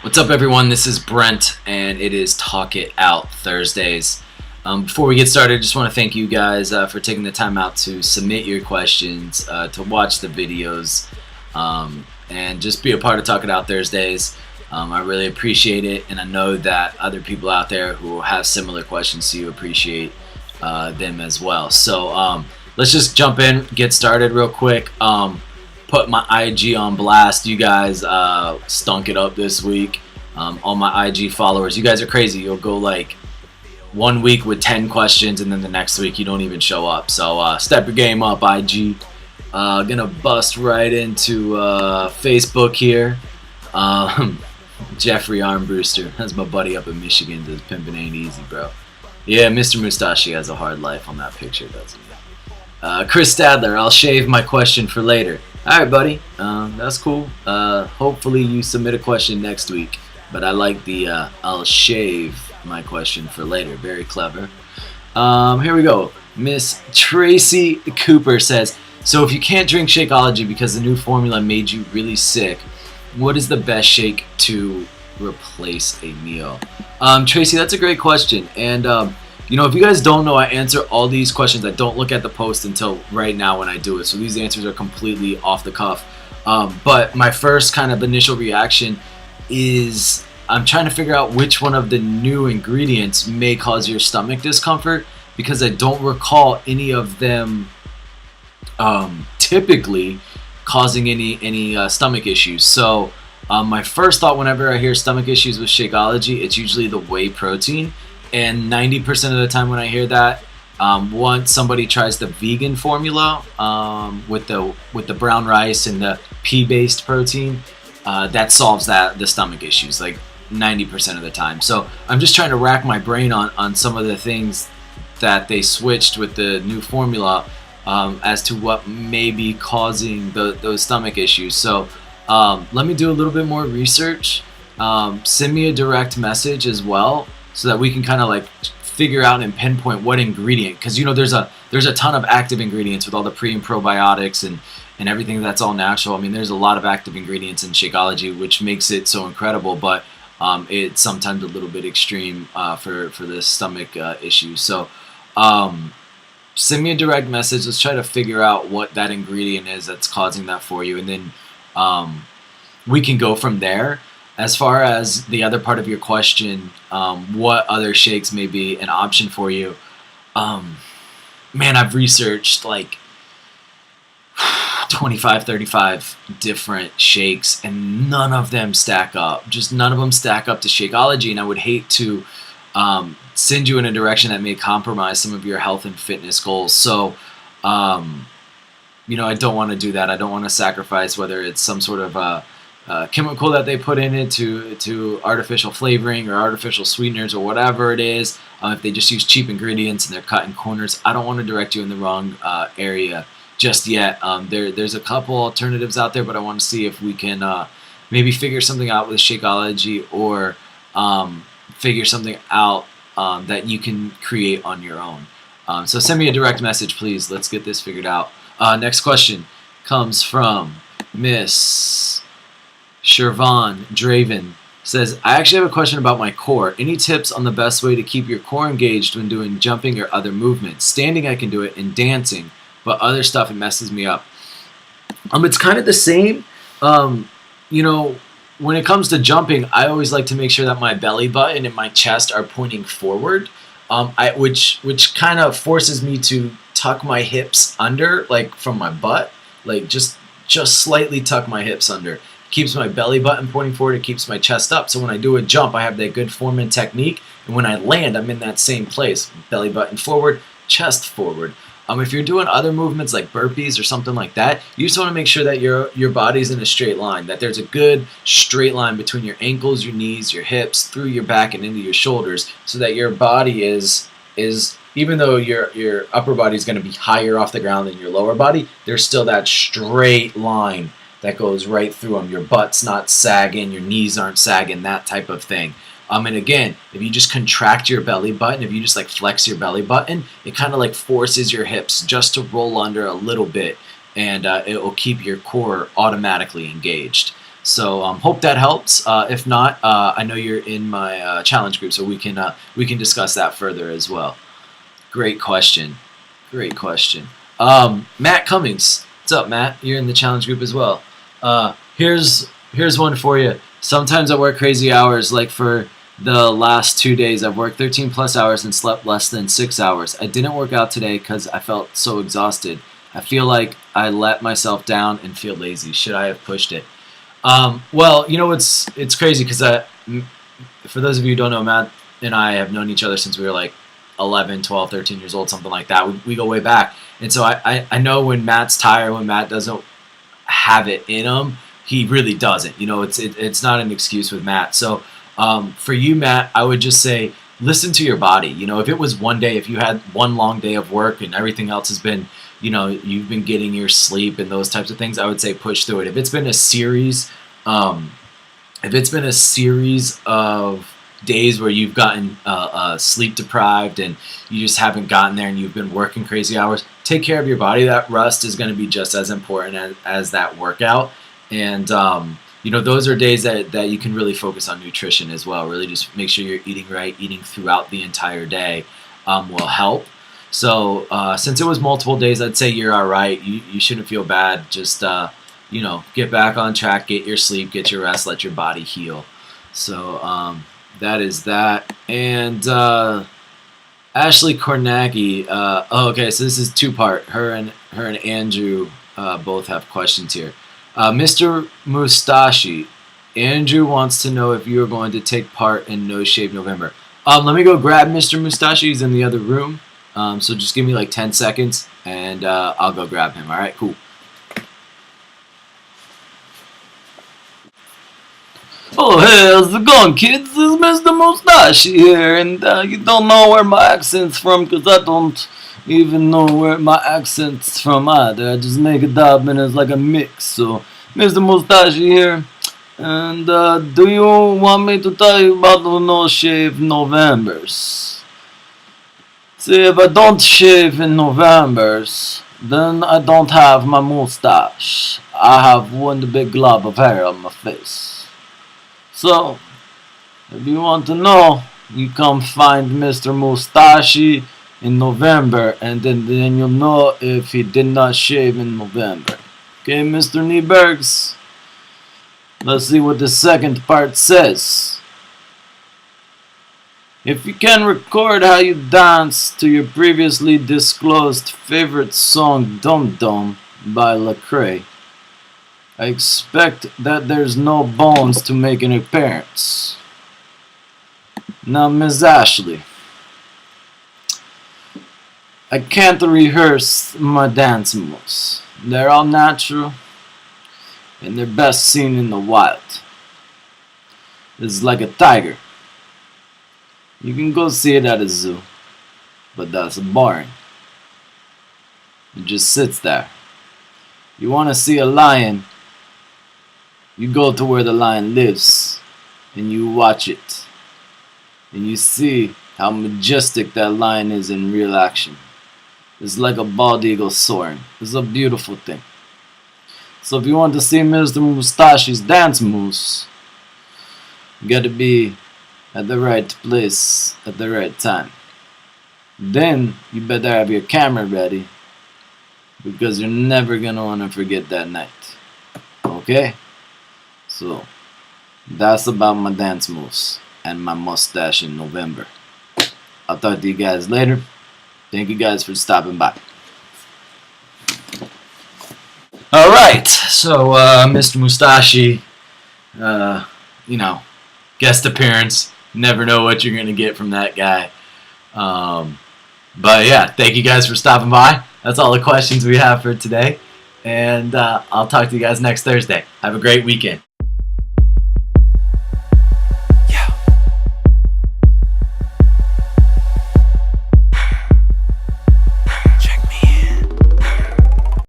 What's up, everyone? This is Brent, and it is Talk It Out Thursdays. Before we get started, I just want to thank you guys for taking the time out to submit your questions, to watch the videos, and just be a part of Talk It Out Thursdays. I really appreciate it, and I know that other people out there who have similar questions to you appreciate them as well. So let's just jump in, get started real quick. Put my IG on blast. You guys stunk it up this week. All my IG followers, you guys are crazy. You'll go like 1 week with 10 questions, and then the next week you don't even show up. So step your game up, IG. Gonna bust right into Facebook here. Jeffrey Armbruster, that's my buddy up in Michigan. Does pimping ain't easy, bro. Yeah, Mr. Mustache has a hard life on that picture, doesn't he? Chris Stadler, I'll shave my question for later. Alright, buddy. That's cool. Hopefully you submit a question next week. But I like the I'll shave my question for later. Very clever. Here we go. Miss Tracy Cooper says, so if you can't drink Shakeology because the new formula made you really sick, what is the best shake to replace a meal? Tracy, that's a great question. And if you guys don't know, I answer all these questions. I don't look at the post until right now when I do it. So these answers are completely off the cuff. But my first kind of initial reaction is I'm trying to figure out which one of the new ingredients may cause your stomach discomfort, because I don't recall any of them typically causing any stomach issues. So my first thought whenever I hear stomach issues with Shakeology, it's usually the whey protein. And 90% of the time when I hear that, once somebody tries the vegan formula with the brown rice and the pea-based protein, that solves the stomach issues like 90% of the time. So I'm just trying to rack my brain on some of the things that they switched with the new formula as to what may be causing those stomach issues. So let me do a little bit more research. Send me a direct message as well, so that we can kind of like figure out and pinpoint what ingredient, because there's a ton of active ingredients with all the pre and probiotics and everything that's all natural. I mean, there's a lot of active ingredients in Shakeology, which makes it so incredible, but it's sometimes a little bit extreme for the stomach issues. So send me a direct message. Let's try to figure out what that ingredient is that's causing that for you, and then we can go from there. As far as the other part of your question, what other shakes may be an option for you? Man, I've researched like 25, 35 different shakes, and none of them stack up. Just none of them stack up to Shakeology, and I would hate to send you in a direction that may compromise some of your health and fitness goals. So, I don't want to do that. I don't want to sacrifice whether it's some sort of chemical that they put in it to artificial flavoring or artificial sweeteners or whatever it is. If they just use cheap ingredients and they're cutting corners, I don't want to direct you in the wrong area just yet. There's a couple alternatives out there, but I want to see if we can maybe figure something out with Shakeology, or figure something out that you can create on your own. So send me a direct message, please. Let's get this figured out. Next question comes from Miss Shervan Draven. Says, I actually have a question about my core. Any tips on the best way to keep your core engaged when doing jumping or other movements? Standing I can do it, and dancing, but other stuff it messes me up. It's kind of the same. When it comes to jumping, I always like to make sure that my belly button and my chest are pointing forward, which kind of forces me to tuck my hips under, like from my butt, like just slightly tuck my hips under. Keeps my belly button pointing forward. It keeps my chest up. So when I do a jump, I have that good form and technique. And when I land, I'm in that same place. Belly button forward, chest forward. If you're doing other movements like burpees or something like that, you just want to make sure that your body's in a straight line, that there's a good straight line between your ankles, your knees, your hips, through your back and into your shoulders, so that your body is even though your upper body is going to be higher off the ground than your lower body, there's still that straight line that goes right through them. Your butt's not sagging, your knees aren't sagging, that type of thing. And again, if you just contract your belly button, if you just like flex your belly button, it kind of like forces your hips just to roll under a little bit, and it will keep your core automatically engaged. So hope that helps. If not, I know you're in my challenge group, so we can discuss that further as well. Great question. Great question. Matt Cummings. What's up, Matt? You're in the challenge group as well. Here's one for you. Sometimes I work crazy hours. Like for the last 2 days, I've worked 13 plus hours and slept less than 6 hours. I didn't work out today because I felt so exhausted. I feel like I let myself down and feel lazy. Should I have pushed it? Well, you know, it's crazy because for those of you who don't know, Matt and I have known each other since we were like 11, 12, 13 years old, something like that. We go way back. And so I know when Matt's tired, when Matt doesn't have it in him, he really doesn't. You know, it's not an excuse with Matt. So for you, Matt, I would just say listen to your body. You know, if it was one day, if you had one long day of work and everything else has been, you know, you've been getting your sleep and those types of things, I would say push through it. If it's been a series, of days where you've gotten sleep deprived and you just haven't gotten there and you've been working crazy hours, take care of your body. That rest is going to be just as important as that workout. And you know, those are days that you can really focus on nutrition as well. Really just make sure you're eating right. Eating throughout the entire day will help. So since it was multiple days, I'd say you're all right. You shouldn't feel bad. Just you know, get back on track, get your sleep, get your rest, let your body heal. So that is that. And Ashley Kornacki. Okay, so this is two-part. Her and Andrew both have questions here. Mr. Mustashi, Andrew wants to know if you are going to take part in No Shave November. Let me go grab Mr. Mustashi. He's in the other room. So just give me like 10 seconds and I'll go grab him. All right, cool. Oh, hey, how's it going, kids? This is Mr. Mustashi here, and you don't know where my accent's from, because I don't even know where my accent's from either. I just make it up, and it's like a mix. So, Mr. Mustashi here, and do you want me to tell you about the No Shave Novembers? See, if I don't shave in Novembers, then I don't have my mustache. I have one big glob of hair on my face. So, if you want to know, you come find Mr. Mustashi in November, and then you'll know if he did not shave in November. Okay, Mr. Niebergs? Let's see what the second part says. If you can record how you dance to your previously disclosed favorite song Dum Dum by Lecrae, I expect that there's no bones to make an appearance. Now, Ms. Ashley, I can't rehearse my dance moves. They're all natural, and they're best seen in the wild. It's like a tiger. You can go see it at a zoo, but that's boring. It just sits there. You want to see a lion, you go to where the lion lives, and you watch it, and you see how majestic that lion is in real action. It's like a bald eagle soaring. It's a beautiful thing. So if you want to see Mr. Mustashi's dance moves, you gotta be at the right place at the right time. Then you better have your camera ready, because you're never gonna want to forget that night. Okay? So, that's about my dance moves and my mustache in November. I'll talk to you guys later. Thank you guys for stopping by. Alright, so Mr. Mustashi, you know, guest appearance. Never know what you're going to get from that guy. But yeah, thank you guys for stopping by. That's all the questions we have for today. And I'll talk to you guys next Thursday. Have a great weekend.